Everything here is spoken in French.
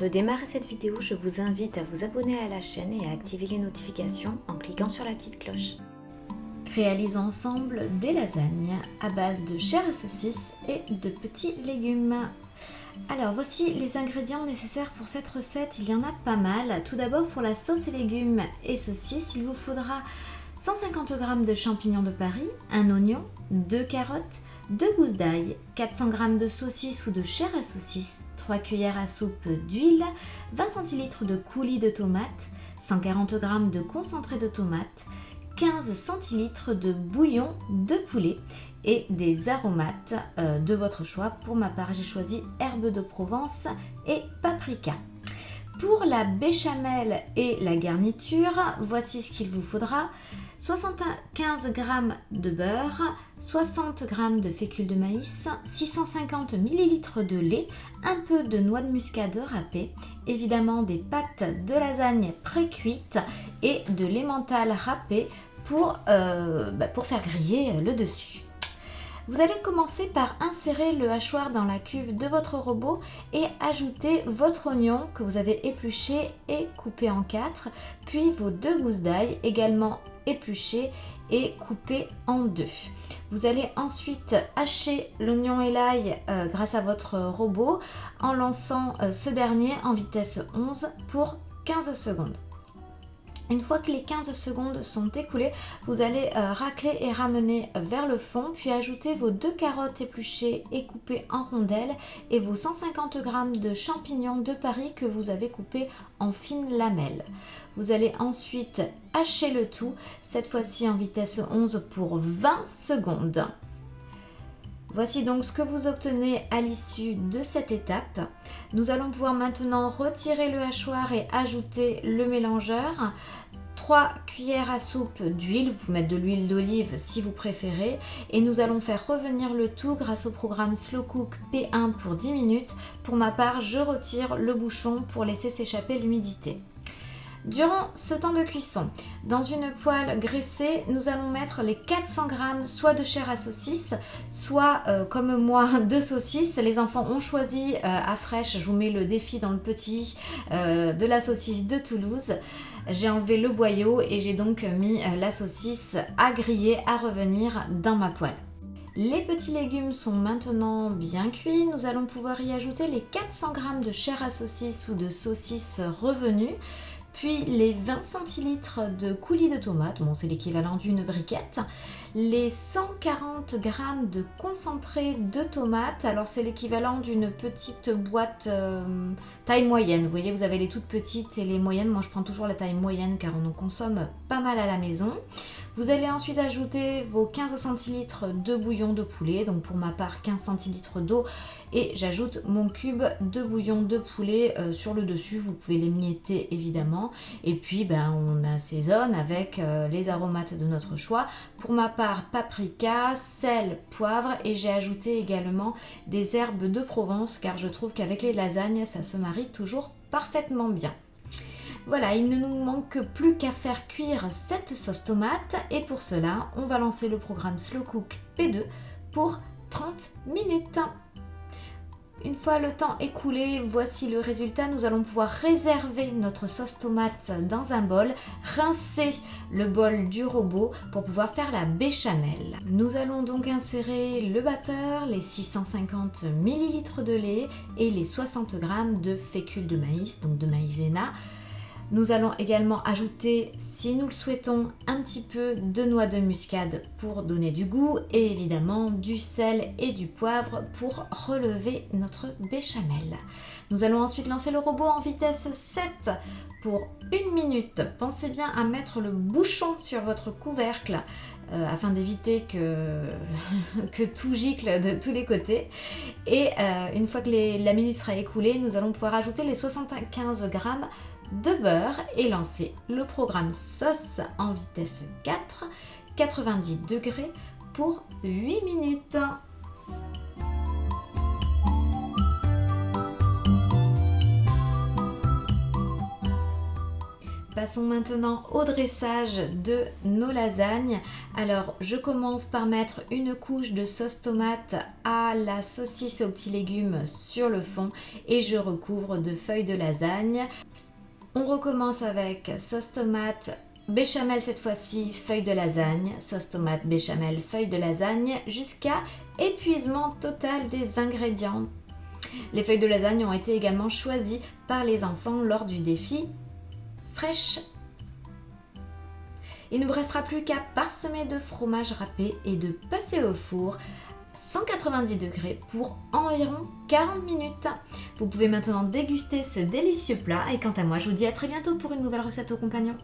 de démarrer cette vidéo, je vous invite à vous abonner à la chaîne et à activer les notifications en cliquant sur la petite cloche. Réalisons ensemble des lasagnes à base de chair à saucisse et de petits légumes. Alors voici les ingrédients nécessaires pour cette recette, il y en a pas mal. Tout d'abord pour la sauce et légumes et saucisses, il vous faudra 150 g de champignons de Paris, un oignon, 2 carottes, 2 gousses d'ail, 400 g de saucisse ou de chair à saucisse, 3 cuillères à soupe d'huile, 20 cl de coulis de tomates, 140 g de concentré de tomate, 15 cl de bouillon de poulet et des aromates de votre choix. Pour ma part, j'ai choisi herbes de Provence et paprika. Pour la béchamel et la garniture, voici ce qu'il vous faudra. 75 g de beurre, 60 g de fécule de maïs, 650 ml de lait, un peu de noix de muscade râpée, évidemment des pâtes de lasagne pré-cuites et de l'emmental râpé pour faire griller le dessus. Vous allez commencer par insérer le hachoir dans la cuve de votre robot et ajouter votre oignon que vous avez épluché et coupé en 4, puis vos 2 gousses d'ail également épluchées et coupées en 2. Vous allez ensuite hacher l'oignon et l'ail grâce à votre robot en lançant ce dernier en vitesse 11 pour 15 secondes. Une fois que les 15 secondes sont écoulées, vous allez racler et ramener vers le fond, puis ajouter vos 2 carottes épluchées et coupées en rondelles et vos 150 g de champignons de Paris que vous avez coupés en fines lamelles. Vous allez ensuite hacher le tout, cette fois-ci en vitesse 11 pour 20 secondes. Voici donc ce que vous obtenez à l'issue de cette étape. Nous allons pouvoir maintenant retirer le hachoir et ajouter le mélangeur. 3 cuillères à soupe d'huile, vous pouvez mettre de l'huile d'olive si vous préférez. Et nous allons faire revenir le tout grâce au programme Slow Cook P1 pour 10 minutes. Pour ma part, je retire le bouchon pour laisser s'échapper l'humidité. Durant ce temps de cuisson, dans une poêle graissée, nous allons mettre les 400 g soit de chair à saucisse, soit comme moi de saucisse. Les enfants ont choisi à fraîche, je vous mets le défi dans le petit, de la saucisse de Toulouse. J'ai enlevé le boyau et j'ai donc mis la saucisse à griller, à revenir dans ma poêle. Les petits légumes sont maintenant bien cuits. Nous allons pouvoir y ajouter les 400 g de chair à saucisse ou de saucisse revenue, puis les 20 cl de coulis de tomates, bon c'est l'équivalent d'une briquette, les 140 g de concentré de tomates, alors c'est l'équivalent d'une petite boîte taille moyenne, vous voyez vous avez les toutes petites et les moyennes, moi je prends toujours la taille moyenne car on en consomme pas mal à la maison. Vous allez ensuite ajouter vos 15 cl de bouillon de poulet, donc pour ma part 15 cl d'eau, et j'ajoute mon cube de bouillon de poulet sur le dessus, vous pouvez l'émietter évidemment, et puis on assaisonne avec les aromates de notre choix. Pour ma part paprika, sel, poivre, et j'ai ajouté également des herbes de Provence car je trouve qu'avec les lasagnes ça se marie toujours parfaitement bien. Voilà, il ne nous manque plus qu'à faire cuire cette sauce tomate et pour cela, on va lancer le programme Slow Cook P2 pour 30 minutes. Une fois le temps écoulé, voici le résultat. Nous allons pouvoir réserver notre sauce tomate dans un bol, rincer le bol du robot pour pouvoir faire la béchamel. Nous allons donc insérer le batteur, les 650 ml de lait et les 60 g de fécule de maïs, donc de maïzena. Nous allons également ajouter, si nous le souhaitons, un petit peu de noix de muscade pour donner du goût et évidemment du sel et du poivre pour relever notre béchamel. Nous allons ensuite lancer le robot en vitesse 7 pour 1 minute. Pensez bien à mettre le bouchon sur votre couvercle afin d'éviter que tout gicle de tous les côtés. Et une fois que la minute sera écoulée, nous allons pouvoir ajouter les 75 g de beurre et lancer le programme sauce en vitesse 4, 90 degrés pour 8 minutes. Passons maintenant au dressage de nos lasagnes. Alors, je commence par mettre une couche de sauce tomate à la saucisse et aux petits légumes sur le fond et je recouvre de feuilles de lasagne. On recommence avec sauce tomate, béchamel cette fois-ci, feuilles de lasagne, sauce tomate, béchamel, feuilles de lasagne, jusqu'à épuisement total des ingrédients. Les feuilles de lasagne ont été également choisies par les enfants lors du défi fraîche. Il ne vous restera plus qu'à parsemer de fromage râpé et de passer au four 190 degrés pour environ 40 minutes. Vous pouvez maintenant déguster ce délicieux plat et quant à moi, je vous dis à très bientôt pour une nouvelle recette aux compagnons.